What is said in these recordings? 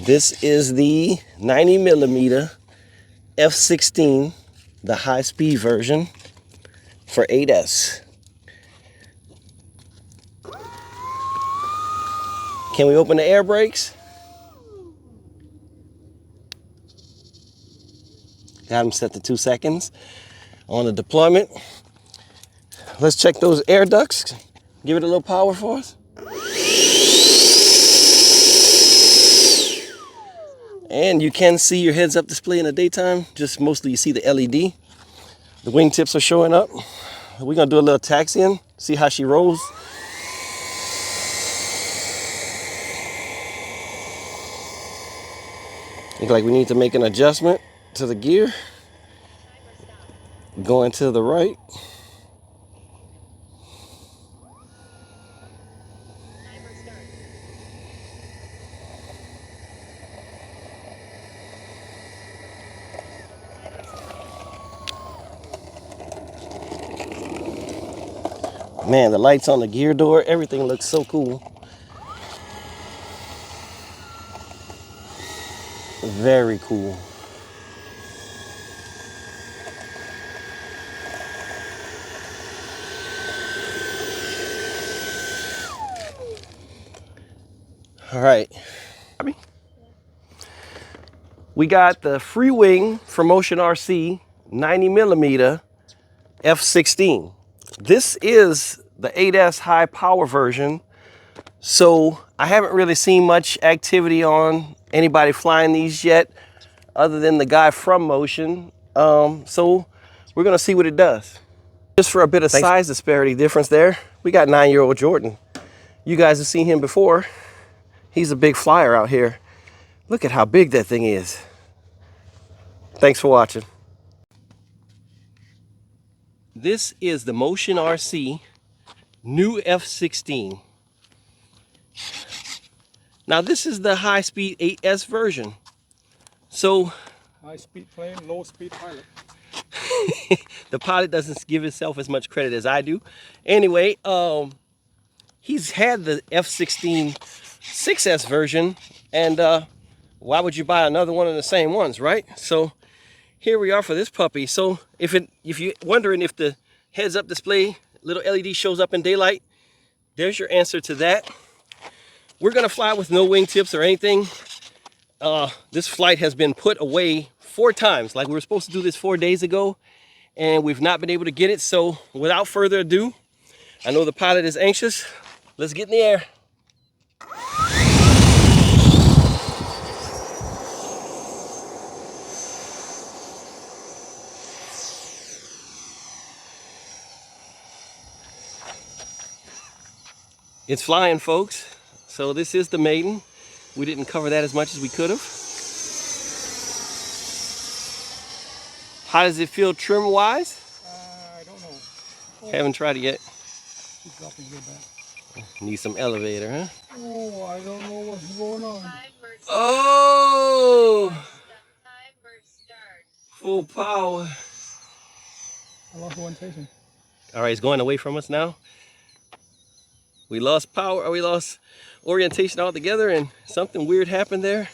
This is the 90mm F16, the high-speed version for 8S. Can we open the air brakes? Got them set to 2 seconds on the deployment. Let's check those air ducts. Give it a little power for us. And you can see your heads-up display in the daytime. Just mostly you see the LED. The wingtips are showing up. We're gonna do a little taxiing, see how she rolls. Looks like we need to make an adjustment to the gear. Going to the right. Man, the lights on the gear door, everything looks so cool. Very cool. All right. We got the Freewing from Motion RC 90mm F16. This is the 8S high power version. So I haven't really seen much activity on anybody flying these yet, other than the guy from Motion. So we're gonna see what it does. Just for a bit of size disparity difference there, we got 9-year-old Jordan. You guys have seen him before. He's a big flyer out here. Look at how big that thing is. Thanks for watching. This is the Motion RC new F16. Now this is the high-speed 8S version. So high-speed plane, low-speed pilot. The pilot doesn't give himself as much credit as I do. Anyway, he's had the F16 6S version, and why would you buy another one of the same ones, right? So here we are for this puppy. So if you're wondering if the heads-up display little LED shows up in daylight, there's your answer to that. We're gonna fly with no wingtips or anything. This flight has been put away 4 times. Like we were supposed to do this 4 days ago, and we've not been able to get it. So without further ado, I know the pilot is anxious. Let's get in the air. It's flying, folks. So this is the maiden. We didn't cover that as much as we could have. How does it feel trim-wise? I don't know. Oh. Haven't tried it yet. Keep dropping way back. Need some elevator, huh? Oh, I don't know what's going on. Oh! Full power. I lost orientation. All right, it's going away from us now. We lost power, or we lost orientation altogether, and something weird happened there.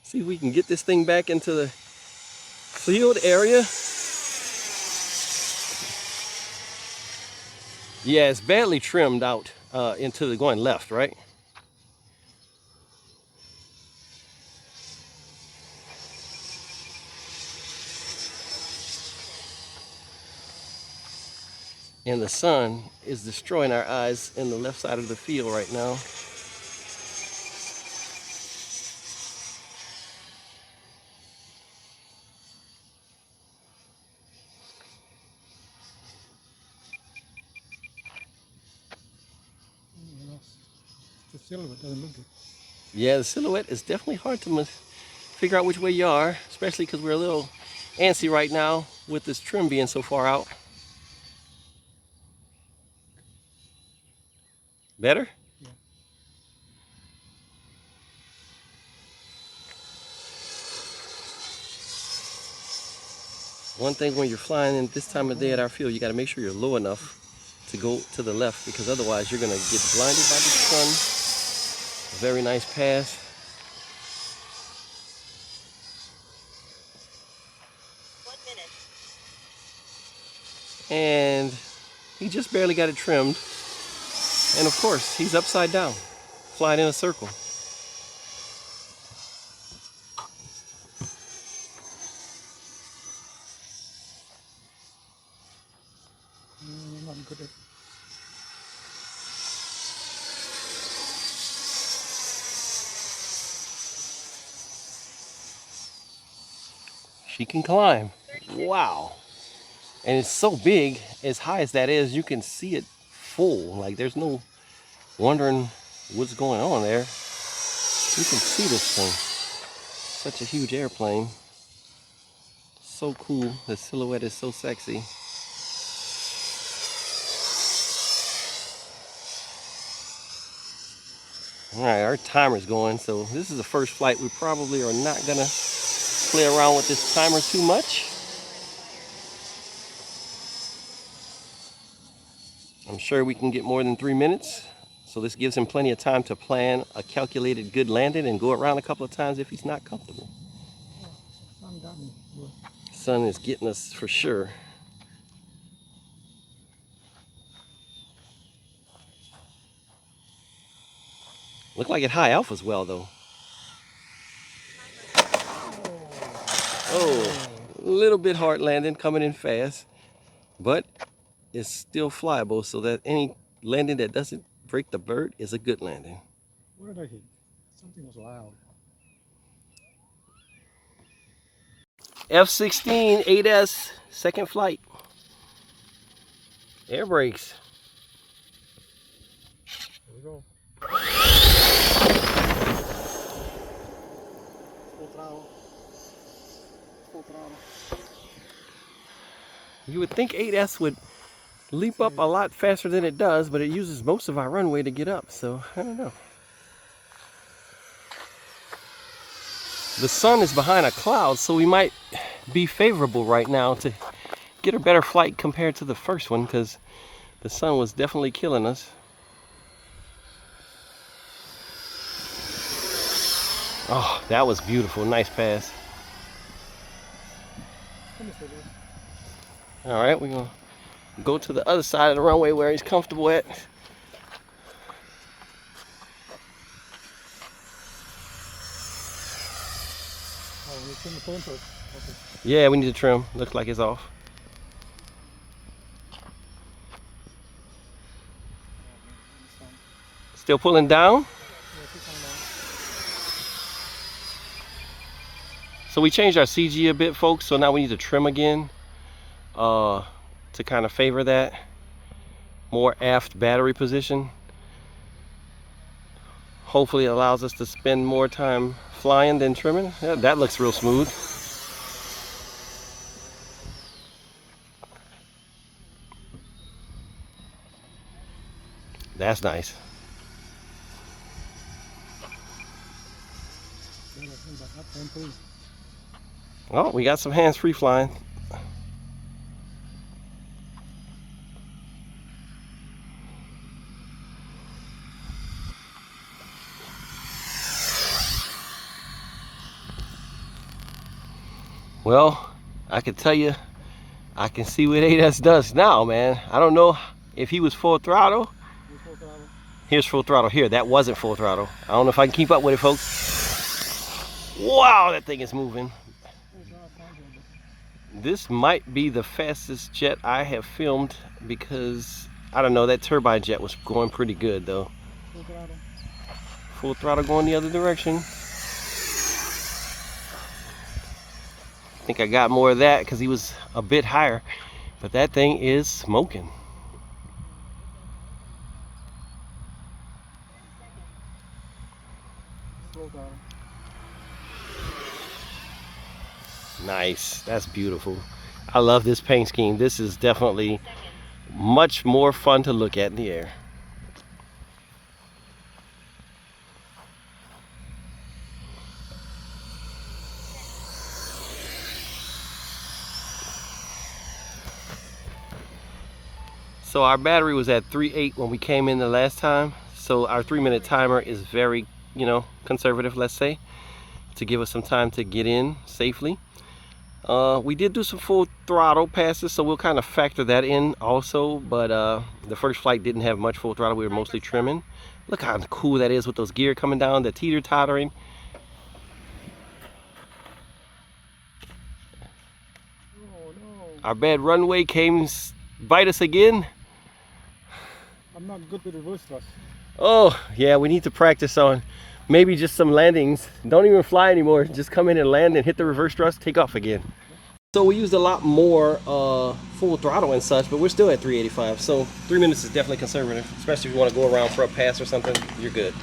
See if we can get this thing back into the field area. Yeah, it's badly trimmed out into the going left, right? And the sun is destroying our eyes in the left side of the field right now. The silhouette doesn't look good. Yeah, the silhouette is definitely hard to figure out which way you are, especially because we're a little antsy right now with this trim being so far out. Better? Yeah. One thing when you're flying in this time of day at our field, you got to make sure you're low enough to go to the left, because otherwise you're going to get blinded by the sun. Very nice pass. and he just barely got it trimmed. And of course, he's upside down, flying in a circle. I'm not good at it. She can climb. Wow. And it's so big, as high as that is, you can see it full. Like there's no wondering what's going on there. You can see this thing. Such a huge airplane. So cool. The silhouette is so sexy. All right, our timer's going, so this is the first flight. We probably are not gonna play around with this timer too much. I'm sure we can get more than 3 minutes, so this gives him plenty of time to plan a calculated good landing and go around a couple of times if he's not comfortable. Sun got me. Good. Sun is getting us for sure. Look like at high alpha as well, though. Oh, a little bit hard landing, coming in fast, but it's still flyable, so that any landing that doesn't break the bird is a good landing. Where did I hit? Something was loud. F16 8S, second flight. Air brakes. Here we go. Full throttle. Full throttle. You would think 8S would leap up a lot faster than it does, but it uses most of our runway to get up, so I don't know. The sun is behind a cloud, so we might be favorable right now to get a better flight compared to the first one, because the sun was definitely killing us. Oh, that was beautiful. Nice pass. All right, we're going to go to the other side of the runway where he's comfortable at. Oh, we trim the phone first. Okay. Yeah, we need to trim. Looks like it's off. Still pulling down? So we changed our CG a bit, folks, so now we need to trim again to kind of favor that more aft battery position. Hopefully it allows us to spend more time flying than trimming. Yeah, that looks real smooth. That's nice. Oh, we got some hands-free flying. Well, I can tell you, I can see what 8S does now, man. I don't know if he was full throttle. Here's full throttle here. That wasn't full throttle. I don't know if I can keep up with it, folks. Wow, that thing is moving. This might be the fastest jet I have filmed because, I don't know, that turbine jet was going pretty good though. Full throttle. Full throttle going the other direction. I think I got more of that because he was a bit higher, but that thing is smoking. Full throttle. Nice, that's beautiful. I love this paint scheme. This is definitely much more fun to look at in the air. So our battery was at 3.8 when we came in the last time. So our 3-minute timer is very, conservative, let's say, to give us some time to get in safely. We did do some full throttle passes, so we'll kind of factor that in also, but the first flight didn't have much full throttle. We were mostly trimming. Look how cool that is with those gear coming down, the teeter-tottering. Oh no. Our bad runway came bite us again. I'm not good with reverse thrust. Oh, yeah, we need to practice on maybe just some landings. Don't even fly anymore. Just come in and land and hit the reverse thrust, take off again. So we used a lot more full throttle and such, but we're still at 385. So 3 minutes is definitely conservative, especially if you want to go around for a pass or something, you're good.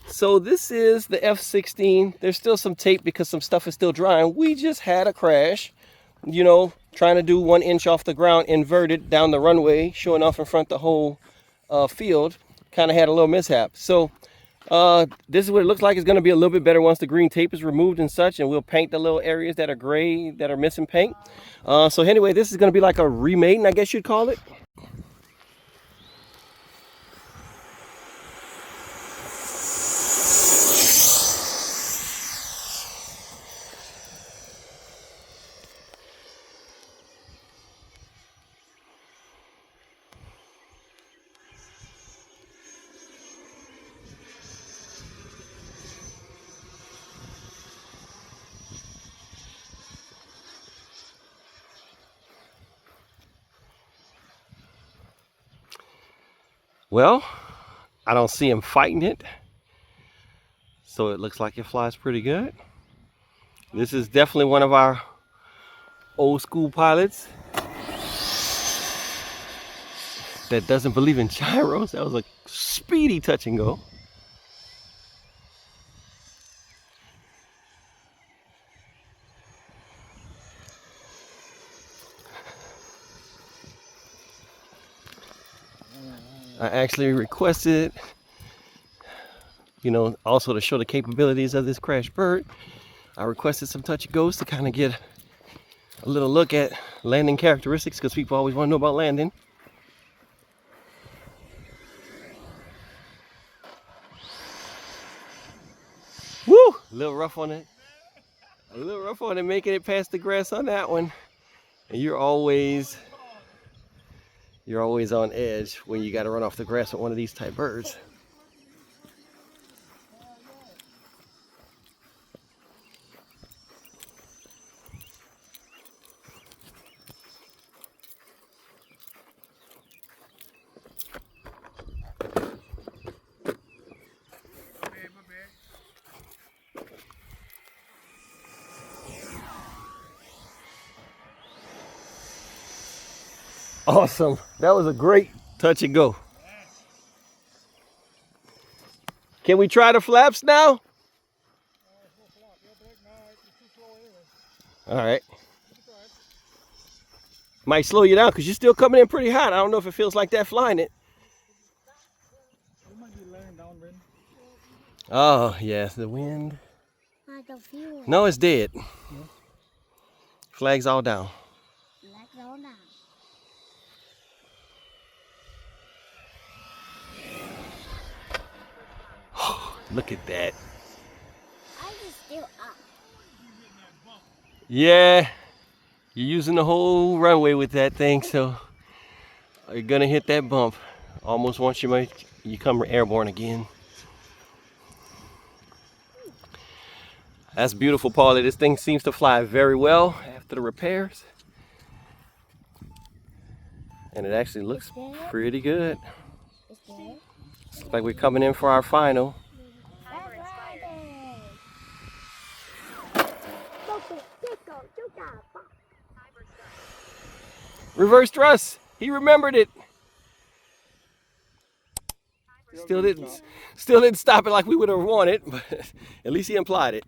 So this is the F16. There's still some tape because some stuff is still drying. We just had a crash, you know, trying to do 1 inch off the ground, inverted down the runway, showing off in front the whole field. Kind of had a little mishap. So this is what it looks like. It's going to be a little bit better once the green tape is removed and such, and we'll paint the little areas that are gray that are missing paint. So anyway, this is going to be like a remade, I guess you'd call it. Well, I don't see him fighting it, so it looks like it flies pretty good. This is definitely one of our old school pilots that doesn't believe in gyros. That was a speedy touch and go. I actually requested, you know, also to show the capabilities of this crashed bird, I requested some touch and goes to kind of get a little look at landing characteristics, because people always want to know about landing. Woo! A little rough on it. A little rough on it, making it past the grass on that one. And you're always on edge when you got to run off the grass with one of these type birds. Awesome. That was a great touch and go. Can we try the flaps now? All right. Might slow you down because you're still coming in pretty hot. I don't know if it feels like that flying it. You might be laying downwind. Oh, yes, the wind. I don't feel it. No, it's dead. No. Flags all down. Flags all down. Look at that. I just still up. Yeah, you're using the whole runway with that thing, so you're gonna hit that bump. Almost once you come airborne again. That's beautiful, Paulie. This thing seems to fly very well after the repairs. And it actually looks pretty good. It's good. Looks like we're coming in for our final. Reverse thrust. He remembered it. Still didn't stop it like we would have wanted, but at least he implied it.